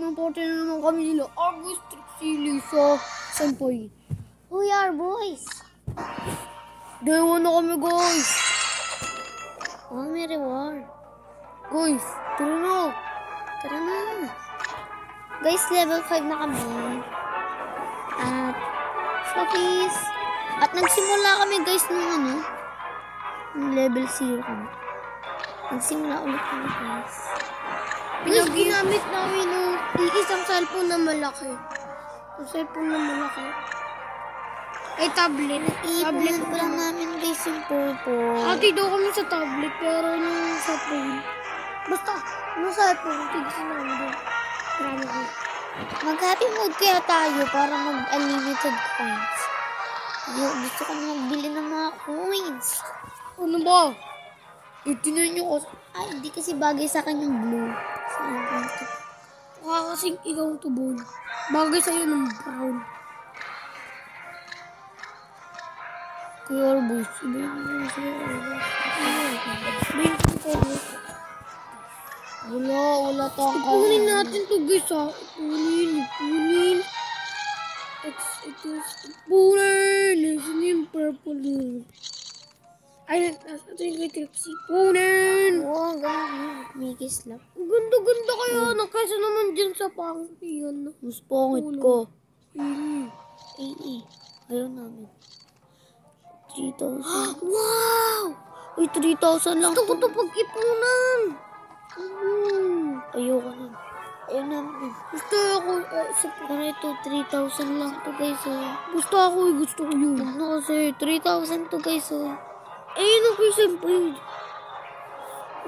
ng party na naman kami nila. Arboys, Trixie, Lisa, Senpai. Who are boys? Dewa na kami, guys. Oh, may reward. Guys, tara na. Tara na. Guys, level 5 na kami. At, Shoppies. At nagsimula kami guys nung level 0 kami. Nagsimula ulit kami guys. Ginamit namin yung isang cellphone na malaki. Yung cellphone na malaki. Ay, tablet. Tablet pa lang namin guys yung purple. Ati daw kami sa tablet, pero yung sa phone. Basta, yung cellphone, tignan namin doon. Marami ko. Mag-happy mode kaya tayo para mag-unlimited coins. Gusto ko na magbili ng mga coins. Ano ba? Itinan nyo ko. Ay, hindi kasi bagay sa akin yung blue. Baka kasing ikaw ang tubol. Bagay sa'yo ng brown. Kaya boys, sabihin mo sa'yo. Wala tayong ipunin natin to guys ha. Ipunin. Ipunin. Nasaan yung purple? Ay, ito yung kay Trixie. Ipunin. Oo, ganun. May kislap. Ganda kaya na kaysa naman dyan sa pangpiyan. Mas pangit ko. Ayaw namin. 3,000. Wow! Uy, 3,000 lang. Gusto ko ito pag-ipunan. Ayoko na. Ayun namin. Gusto ako. Pero ito, 3,000 lang to guys. Gusto ko yun. Ano kasi, 3,000 to guys. Ayun ang kay Senpai.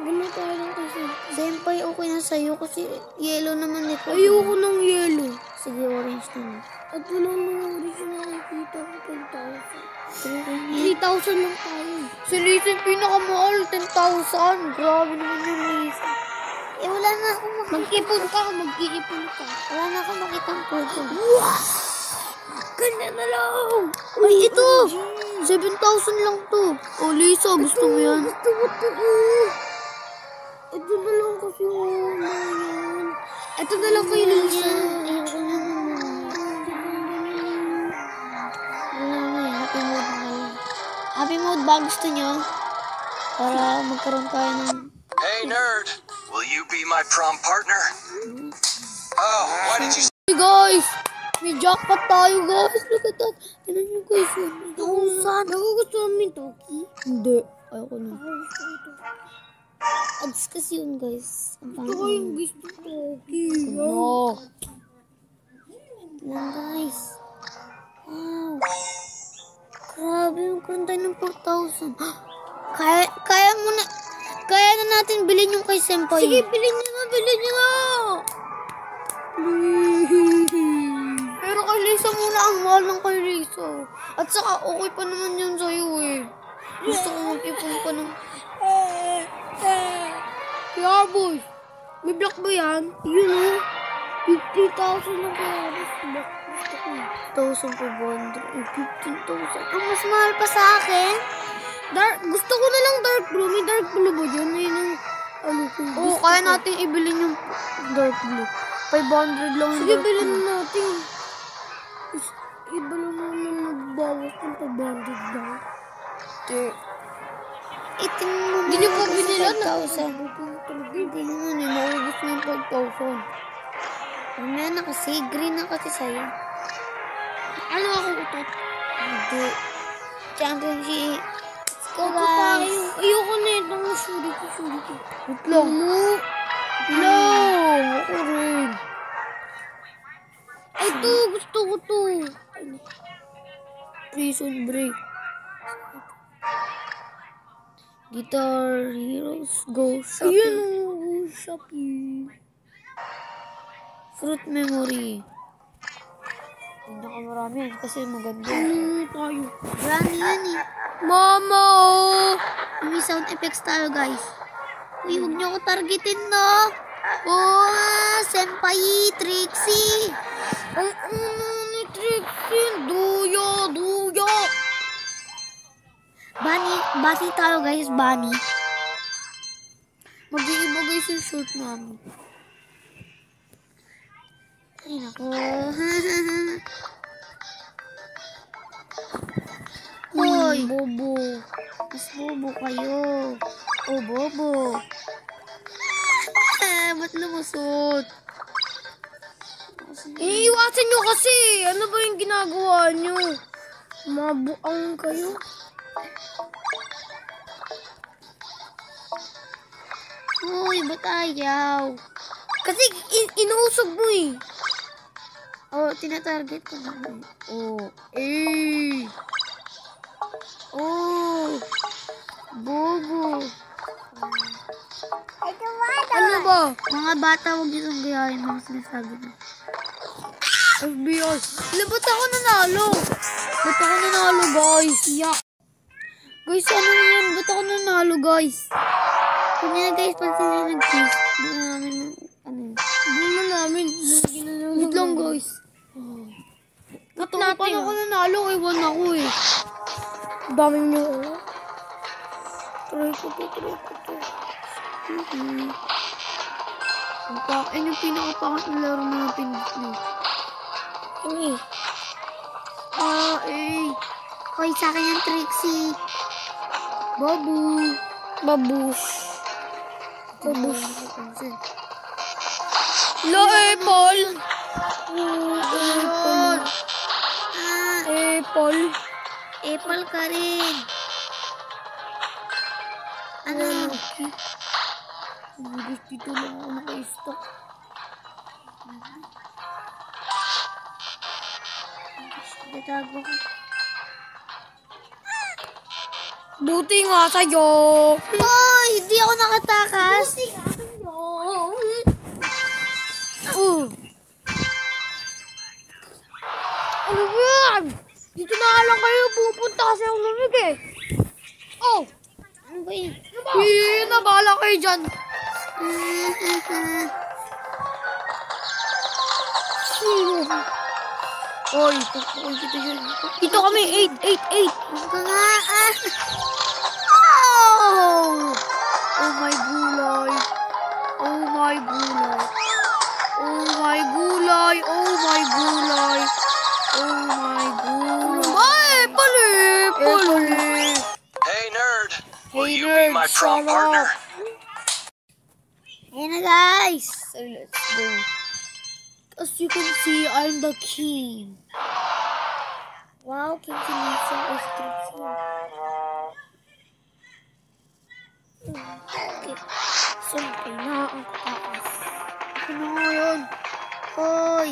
Gano'n tayo lang kay Senpai. Senpai, okay na sa'yo kasi yellow naman ito. Ayoko ng yellow. Sige, orange naman. At wala nang orange na nakikita ko 10,000. 3,000 lang tayo. Si Lisa yung pinakamahal, 10,000. Grabe naman yung Lisa. Eh, wala na akong Mag-ipon ka. Wala na akong makitang purple. Wow! Ganda na lang. Ay, ito! 7,000 lang to. O, Lisa, gusto mo yan? Gusto ko to. Ito na lang kasi yung yan. Ito na lang kay Lisa. Ayoko na naman. Wala na, happy mode na lang. Happy mode ba gusto nyo? Para magkaroon tayo ng... Hey, nerd! Will you be my prom partner? Oh, why did you... Hey guys! May jackpot tayo guys! Look at that! Tignan nyo guys yun. Nagugustuhan mo yung Toki? Hindi. Ayoko na. Ads kasi yun guys. Ang Ito ko yung gusto ng Toki. No. Lang guys. Wow. Grabe yung kanta ng 4,000. Kaya na natin bilhin yung kay Senpai. Sige, bilhin nyo na! Pero kay Lisa muna ang mahal ng kay Lisa. At saka okay pa naman yun sa'yo eh. Gusto ko mag-ipon pa ng... Kaya boys, may black ba yan? Yun oh. 50,000 lang kaya boys. Gusto ko. 1,500. 15,000. Ang mas mahal pa sa akin. Gusto ko na lang dark blue. May dark blue ba dyan? Ayun ang ano ko. Oo, kaya natin ibilin yung dark blue. 500 lang. Sige, bilhin natin. Iba lang naman magbawas ng 500 lang. Itin mo Hindi nyo pa binilan na. 5,000. Hindi naman eh. Maubos na yung 5,000. Mamaya na kasi. Green na kasi sa'yo. Ano ako utot? Hindi. Championship. Let's go Ito guys. tayo. Ayoko na ito. Suri ko. Wait lang. No! Ako rin. Ay, ito. Gusto ko to. Prison Break. Guitar Heroes Go Shopping. Ayan o. Shopping. Fruit Memory. Hindi ka marami yan kasi maganda. Tayo. Marami yan eh. Mama! May sound effects tayo guys. Uy, huwag niyo ako targetin no. Oh, Senpai, Trixie. Ang ano ni Trixie? Duya! Bunny tayo guys, bunny. Mag-iiba guys yung short namin. Ay, naku. Hoy! Bobo. Mas bobo kayo. Oh, bobo. Ba't lumusot? Iiwasan nyo kasi. Ano ba yung ginagawa nyo? Mabuang kayo. Uy, ba't ayaw? Kasi inuusog mo eh. Oh, tinatarget ko naman. Oh, eh. Oh, bobo. Ano ba? Mga bata, huwag niyo itong gayahin mga sinasabi na. FBI. Ba't ako nanalo? Ba't ako nanalo, guys? Yak. Guys, ano yun? Ba't ako nanalo, guys? Kung yan guys, pansin nyo nag-cheese. Hindi na namin, ano yun. Hindi na namin. Wait lang, guys. Ba't natin ako nanalo? Ewan ako eh. Daming nyo. Try ko to. Ang yung pinakapangit na laro natin. Eh. Hoy, sa akin yung Trixie. Babu. Babush. Lo, Apple. Apple. Apple ka rin. Ano? Guys, dito lang ako naka-stock. Tatago ko. Buti nga sa'yo. Hoy, hindi ako nakatakas. Ano ba yan? Dito na lang kayo pupunta kasi ang lamig eh. Oh! Ano ba yun? Nabala kayo dyan. Oy, tutukoy kita dyan. Dito kami, 8. Huwag ka nga. Oh! Oh my gulay. Oh my gulay. Oh my gulay. Oh my gulay. Oh my gulay. Ay, pali. Hey, nerd. Will Hey, you be nerd, my prom shut partner? up. Ayan na guys. So let's go. As you can see, I'm the king. Wow, King Sinisa is Trixie. Okay. Siyempre na ang katakas. Ano nga yun? Hoy.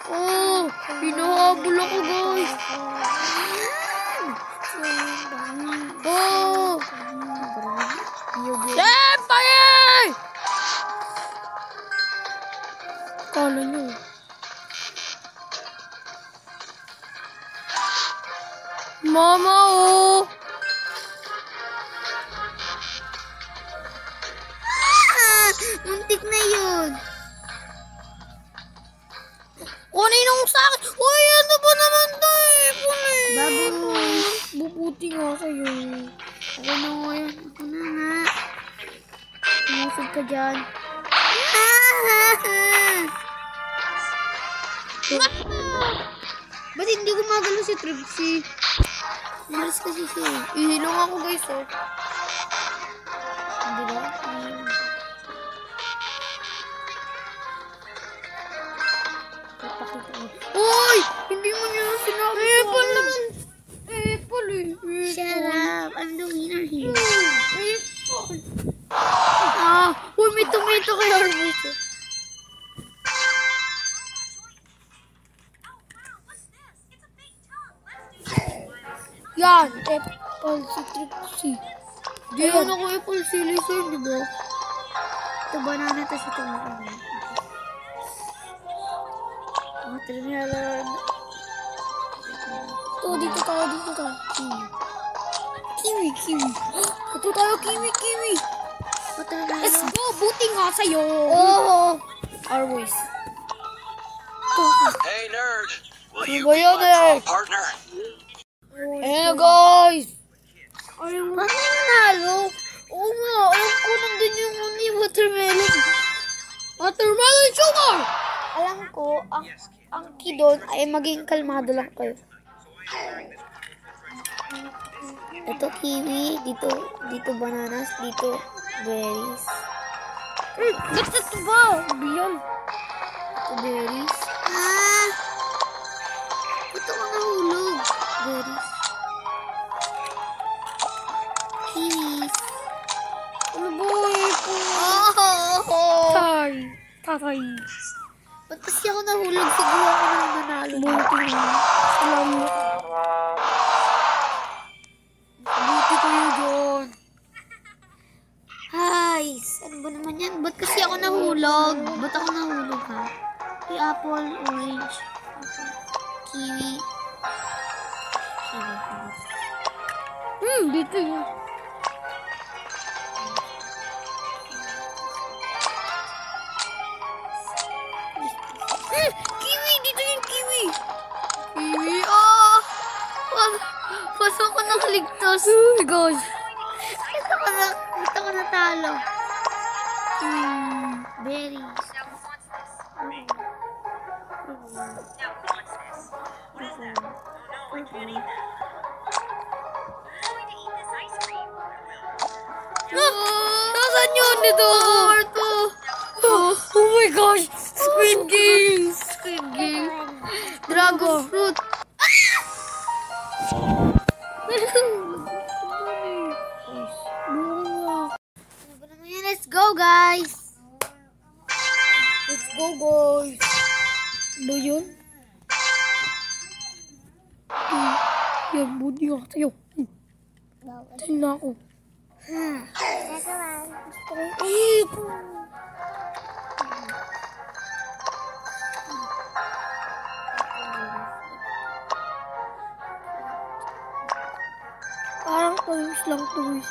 Oh, hinahabol ako, guys. Oh! Siyempre! Kala nyo. Mama, oh! Muntik na yun. Kunin nung sa akin. Uy, ano ba naman tayo? Baboy. Bubuti nga sa'yo. Ako na nga yan. Ako na nga. Umusog ka dyan. Ba't hindi gumagalo si Trixie? Malis kasi siya. Ihilong ako, guys, oh. Hindi ba? Uy! Hindi mo niya sinabi. Apple naman. Apple eh. Shut up. I'm the winner here. Apple. Uy, may tomato kay Harvest. Yan, apple si Trixie. Di yan ako apple si Lisa, di ba? Ito banana, tas ito mga watermelon. Dito tayo. Kiwi. Ito tayo, kiwi. Watermelon. Let's go! Buti nga sa'yo! Oh! Always. Hey, nerd. Will you Ano ba be yan, my eh? prom partner? Ayan na, guys! Paano nanalo? Oo nga, alam ko nandun yung watermelon. Watermelon sugar! Alam ko, ang key doon ay maging kalmado lang kayo. Ito kiwi, dito bananas, dito berries. Ba't ito ba? Biyan. Ito berries. Ah! Ito mga hulog. Berries. Kiwis. Ano ba po? Oh! Tatay. Ba't kasi ako nahulog? Siguro ako nang nanalo. Buti na. Salamat. Buti kayo dyan. Hi! Ano ba naman yan? Ba't kasi ako nahulog? Ba't ako nahulog ha? May apple, orange, apple, kiwi. Dito yun. Kiwi! Dito yung kiwi! Kiwi! Oh! Pasok ko nakaligtas. Oh my gosh. Ito ko natalo. Berries. Nasaan yun dito? Oh my gosh. Squid Games. Squid Game. Dragon fruit. Ano ba naman yan? Let's go, guys! Let's go, guys. Ano yun? Yan, buti nga tayo. Tayo na ako. Parang toys lang toys.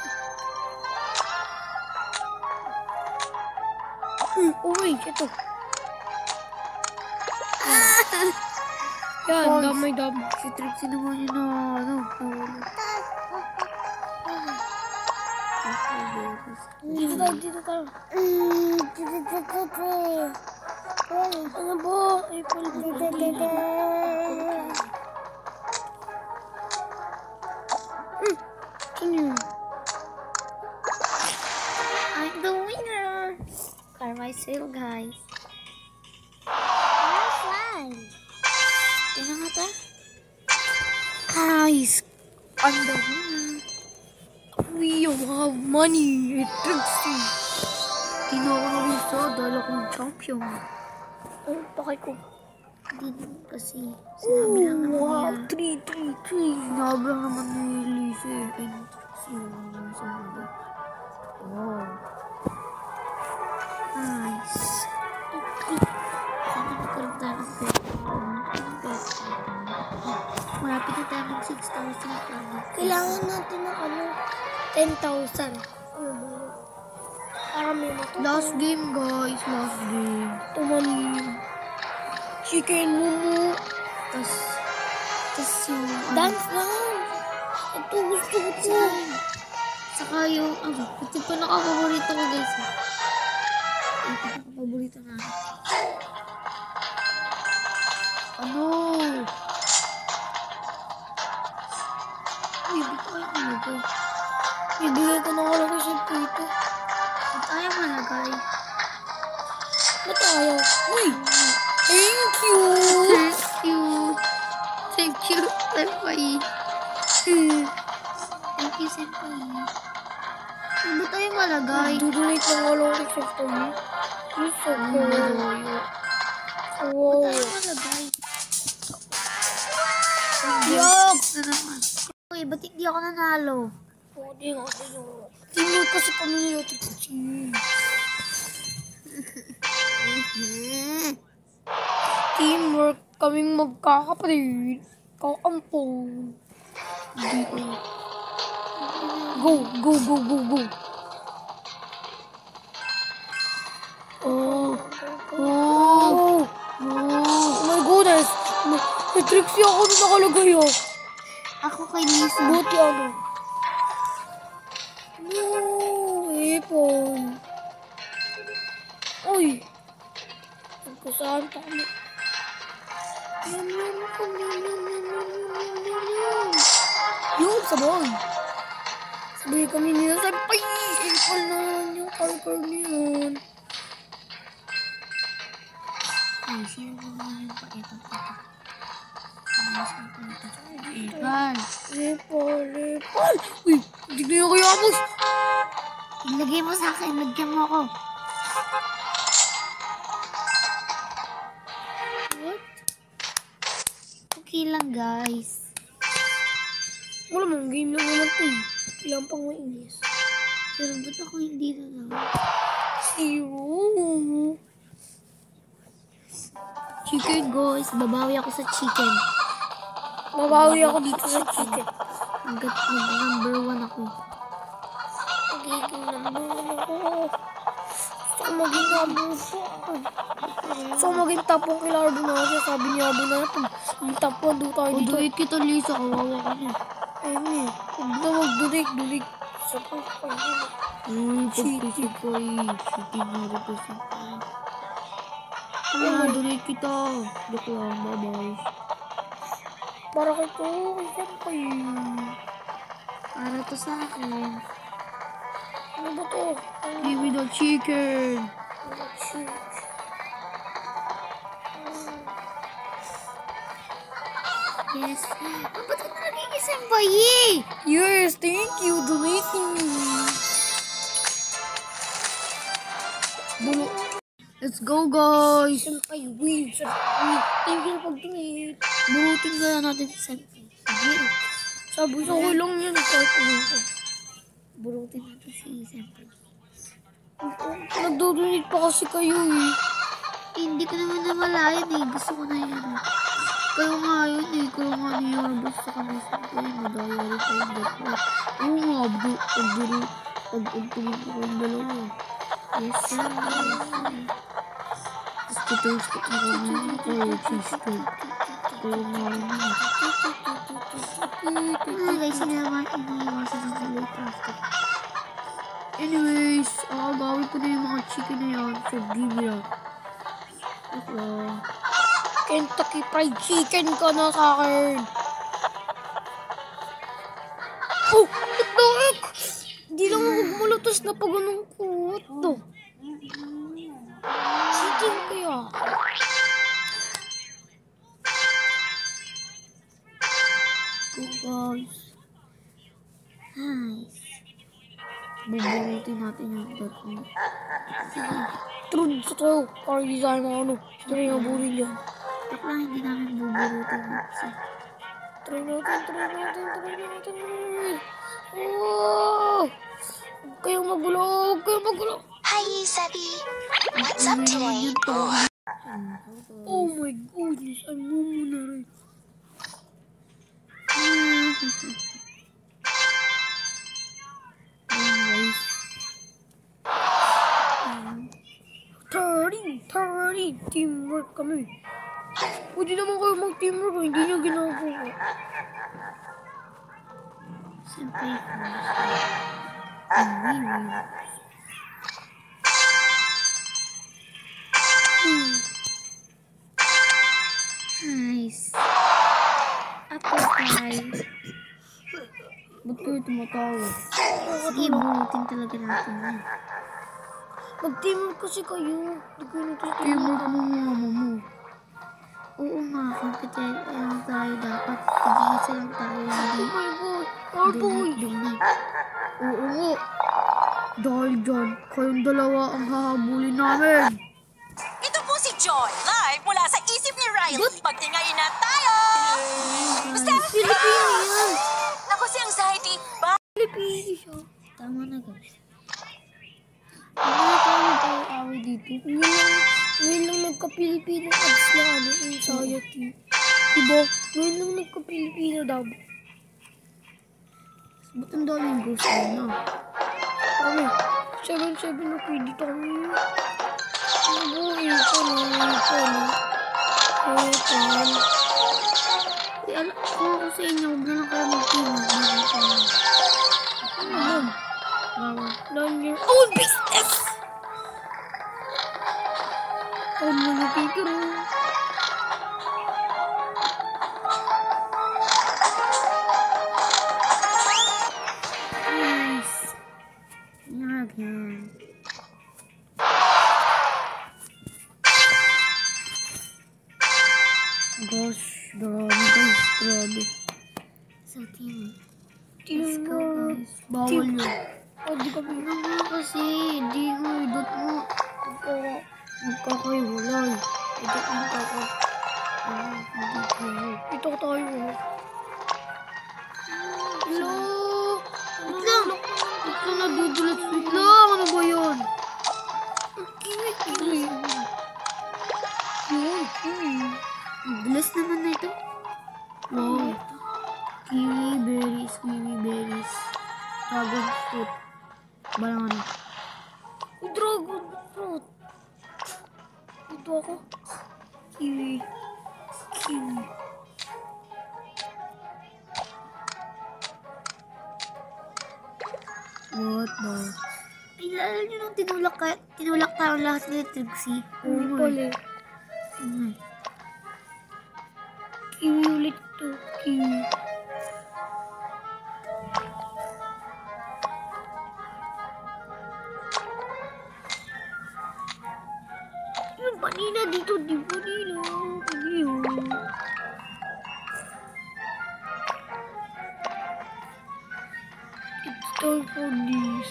Orange, ito. Yan, damay-damay. Si Trixie naman yun na, Dito tayo. Ano ba? Apple. Saan yun? I'm the winner! Carmicil, guys. Tingnan nga ta. Guys, I'm the winner. We have money. It Trixie. Di na ako nabisa dahil akong champion. Ano pakay ko? Hindi kasi sinabi lang naman Wow, niya. 3. Sinabi lang naman ni Lisa. Ay, sinabi. Wow. Nice. Sana magkaroon tayo ng pera. Malapit na tayo mag 6,000. Kailangan natin ng 10,000. Para may matuto. Last game, guys. Last game. Tumali. Chicken mumu. Tas yung... Dance lang. Ito gusto ko ito. Saka yung... ito pa nakapaborito ko, guys. Ito nakapaborito na. Ano? Uy, di ko kayo malagay. Ibigay ko na wala ko siya dito. Ba't ayaw malagay? Ba't ayaw? Uy! Thank you! Thank you. Thank you, Senpai. Thank you, Senpai. Ba't ayaw malagay? Dudunay ko wala ko siya dito. You're so good. Wow. Ba't ayaw malagay? Yuck! Na naman. Uy, ba't hindi ako nanalo? Hindi nga ako yung... Teamwork kasi kami nila, Trixie. Teamwork kaming magkakapatid. Kakampong. Hindi ko. Go, go, go, go, go. Oh. Oh. Oh my goodness. May Trixie ako na nakalagay oh. Ako kay Lisa. Buti ano. No, ipon. Uy. ko saan tama. Yun, sabay. Sabay kami nila. Senpai! Impal na naman yung car niyan. Ay, sino ba naman yung ito? Ipal. Lepal. Uy, hindi na yung kayamos. Ilagay mo sa akin, lagyan mo ako. What? Okay lang, guys. Wala mong game lang naman to. Ilang pang mainis. Pero ba't ako hindi na lang? Zero. Chicken, guys. Babawi ako sa chicken. Mabawi ako dito sa chicken. Hanggat number 1 ako. Magiging number 1 ako. Gusto ko maging number 1. Gusto ko maging top 1 kila Ardo natin. Sabi ni Ardo natin. Yung top 1 doon tayo dito. Donate kita, Lisa. Kawawa ka na. Ayun eh. Huwag na mag-donate. Sa pagkakas. Pagpisip ko eh. Chicken na rin ko siya. Donate kita. Joke lang. Bye-bye. Para kay to. Kay Senpai. Para to sa akin. Ano ba to? Give me the chicken. Yes. Ba't ko na naging senpai eh? Yes, thank you. Donating. Bulo. Let's go, guys. Senpai, win. Senpai. Thank you pag-donate. Burutin kaya natin si senpai. Sige. Sabi ko lang yan. Kahit ano ko. Burutin natin si senpai. Nagdodonate pa kasi kayo eh. Hindi ko naman namalayan eh. Gusto ko na yun. Kayo nga yun eh. Kayo nga niyarbos sa kami senpai. Madaya rin kayo dito. Oo nga, pag-untulin ko kayong dalawa. Yes, sir. Tapos kitostik na kami. Kayo, cheesecake. Kayo nga yun eh. Guys, iniiwasan ng kulay plastic. Anyways, gawin ko na yung mga chicken na yan. So, give me that. Okay. Kentucky Fried Chicken ka na sa akin. Oh! What the heck? Hindi lang ako gumulutos na pag anong ko. What the? Chicken kaya. Go, guys. Nice. Buburutin natin yung dati. Sige. Trud sa to. Para di tayo mga ano. Try na burin yan. Ba't lang hindi namin buburutin kasi. Try natin. Oh! Huwag kayong magulo. Hi, Sabi. What's up today? Oh my goodness. Ang mumu na rin. Anyways. 30. Teamwork kami. Pwede naman kayo mag-teamwork. Hindi nyo ginagawa. Senpai first. And we win. Nice. Apple pie. Ba't kayo tumatawa? Sige, burutin talaga natin yan. Mag-teamwork kasi kayo. Hindi ko nagtitimwork. Teamwork mo mama mo. Oo nga, competent lang tayo dapat. Tig-isa lang tayo. Hindi Oh my God. Arboy. donate. Oo nga. Dahil dyan, kayong dalawa ang hahabulin namin. Ito po si Joy, live mula sa isip ni Riley. Pagtingayin na tayo! Basta! Pilipino yan. Ako si Anxiety. Pilipino siya. Tama na guys. Hindi tayo mag-away dito. Ngayon lang nagka-Pilipino ads na ano, anxiety. Diba? Ngayon lang nagka-Pilipino daw. Ba't ang daming ghost na? Kami, 7-7 na credit kami. Nabuhay ko na. Kung ako sa inyo, huwag na lang kayo mag-team. Ano naman? Bawal. Learn your own business! Ang mga kikiro. Nice. Again. Gosh, grabe guys, grabe. Sa team. Let's go guys. Bawal yun. Oh, di ka Ano nga kasi, di ko, idot mo. Magkakaiwalay. Idot mo ako. Hindi kayo. ito tayo. Hello? Wait lang. Wait lang, nadudulat. Wait lang, ano ba yun? Kiwi, kiwi. Yun, kiwi. Ang bilis naman na ito. Wow. Kiwi berries, kiwi berries. Dragon fruit. Banana. Dragon fruit. Ito ako. Kiwi. Kiwi. What the? Ay, naalala nyo nung tinulak tayo lahat ng Trixie? Kiwi pala eh. Mm. Kiwi ulit to. Kiwi. Yung panina dito, di panina. Panina. It's time for this.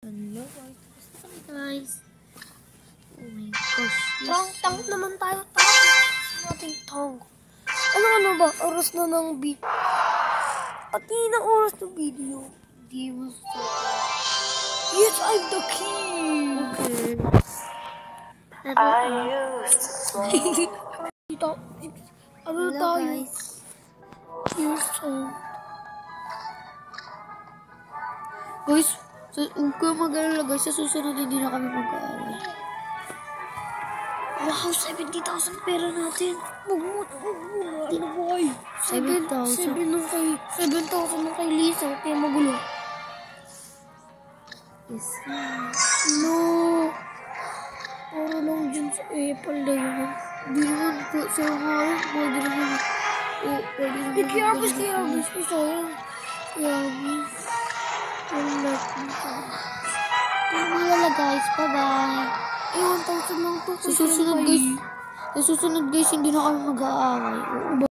Hello guys. Oh my gosh. Tank naman tayo. Tank. Nating tank. Ano ba? Oras na ng beat. At hindi na oras ng video. Di mo sa... Yes, I'm the king. Okay. Dito. Ano Hello tayo? guys. Years old. Guys, huwag kayo mag-alala guys. Sa susunod hindi na kami mag-aaway. Wow, 70,000 pera natin. Magmut. Hindi na boy. 7,000. 7,000 nung kay Lisa. Kaya magulo. Yes. No. Puro lang dyan sa Apple na yun. Hindi naman po sa ngayon. Pwede naman. Pwede naman. Ikiarbis. Ito yan. Ikiarbis. Yung like nito. Malala guys. Bye-bye. 1,000 lang to. Sa susunod guys, hindi na kami mag-aaway.